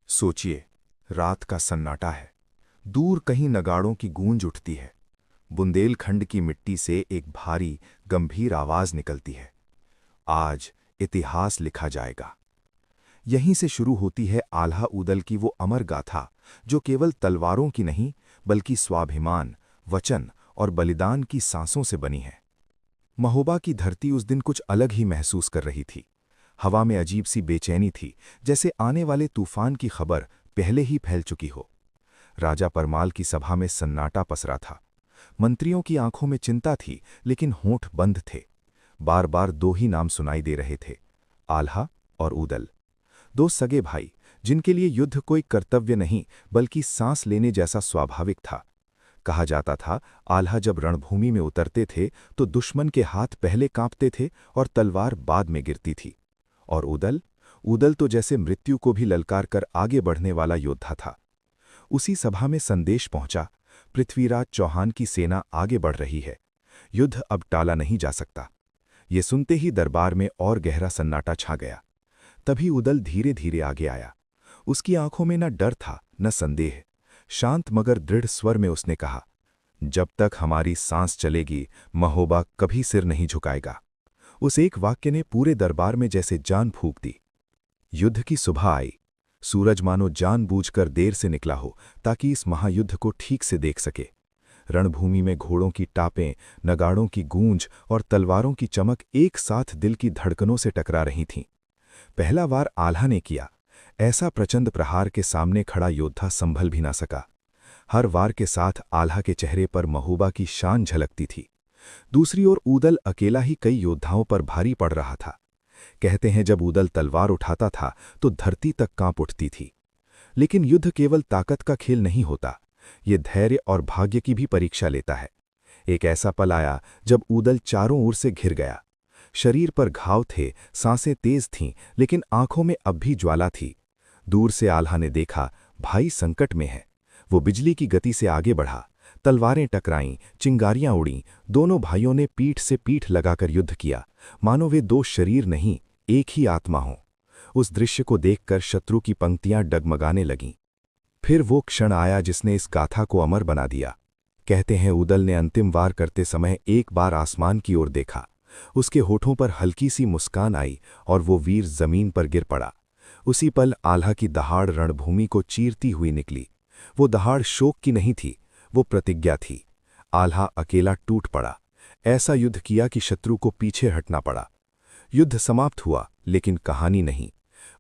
सोचिए, रात का सन्नाटा है। दूर कहीं नगाड़ों की गूंज उठती है। बुंदेलखंड की मिट्टी से एक भारी, गंभीर आवाज निकलती है। आज इतिहास लिखा जाएगा। यहीं से शुरू होती है आल्हा ऊदल की वो अमर गाथा, जो केवल तलवारों की नहीं, बल्कि स्वाभिमान, वचन और बलिदान की सांसों से बनी है। महोबा की धरती उस दिन कुछ अलग ही महसूस कर रही थी। हवा में अजीब सी बेचैनी थी, जैसे आने वाले तूफान की खबर पहले ही फैल चुकी हो। राजा परमाल की सभा में सन्नाटा पसरा था। मंत्रियों की आंखों में चिंता थी, लेकिन होंठ बंद थे। बार बार दो ही नाम सुनाई दे रहे थे, आल्हा और ऊदल। दो सगे भाई, जिनके लिए युद्ध कोई कर्तव्य नहीं, बल्कि सांस लेने जैसा स्वाभाविक था। कहा जाता था, आल्हा जब रणभूमि में उतरते थे तो दुश्मन के हाथ पहले कांपते थे और तलवार बाद में गिरती थी। और ऊदल तो जैसे मृत्यु को भी ललकार कर आगे बढ़ने वाला योद्धा था। उसी सभा में संदेश पहुंचा, पृथ्वीराज चौहान की सेना आगे बढ़ रही है। युद्ध अब टाला नहीं जा सकता। ये सुनते ही दरबार में और गहरा सन्नाटा छा गया। तभी ऊदल धीरे धीरे आगे आया। उसकी आंखों में न डर था, न संदेह। शांत मगर दृढ़ स्वर में उसने कहा, जब तक हमारी सांस चलेगी, महोबा कभी सिर नहीं झुकाएगा। उस एक वाक्य ने पूरे दरबार में जैसे जान फूंक दी। युद्ध की सुबह आई। सूरज मानो जानबूझकर देर से निकला हो, ताकि इस महायुद्ध को ठीक से देख सके। रणभूमि में घोड़ों की टापें, नगाड़ों की गूंज और तलवारों की चमक एक साथ दिल की धड़कनों से टकरा रही थीं। पहला वार आल्हा ने किया। ऐसा प्रचंड प्रहार के सामने खड़ा योद्धा संभल भी ना सका। हर वार के साथ आल्हा के चेहरे पर महोबा की शान झलकती थी। दूसरी ओर ऊदल अकेला ही कई योद्धाओं पर भारी पड़ रहा था। कहते हैं, जब ऊदल तलवार उठाता था तो धरती तक कांप उठती थी। लेकिन युद्ध केवल ताकत का खेल नहीं होता, ये धैर्य और भाग्य की भी परीक्षा लेता है। एक ऐसा पल आया जब ऊदल चारों ओर से घिर गया। शरीर पर घाव थे, सांसें तेज थीं, लेकिन आंखों में अब भी ज्वाला थी। दूर से आल्हा ने देखा, भाई संकट में है। वो बिजली की गति से आगे बढ़ा। तलवारें टकराईं, चिंगारियां उड़ीं। दोनों भाइयों ने पीठ से पीठ लगाकर युद्ध किया, मानो वे दो शरीर नहीं, एक ही आत्मा हों। उस दृश्य को देखकर शत्रु की पंक्तियां डगमगाने लगीं। फिर वो क्षण आया जिसने इस गाथा को अमर बना दिया। कहते हैं, ऊदल ने अंतिम वार करते समय एक बार आसमान की ओर देखा। उसके होठों पर हल्की सी मुस्कान आई और वो वीर जमीन पर गिर पड़ा। उसी पल आल्हा की दहाड़ रणभूमि को चीरती हुई निकली। वो दहाड़ शोक की नहीं थी, वो प्रतिज्ञा थी। आल्हा अकेला टूट पड़ा। ऐसा युद्ध किया कि शत्रु को पीछे हटना पड़ा। युद्ध समाप्त हुआ, लेकिन कहानी नहीं।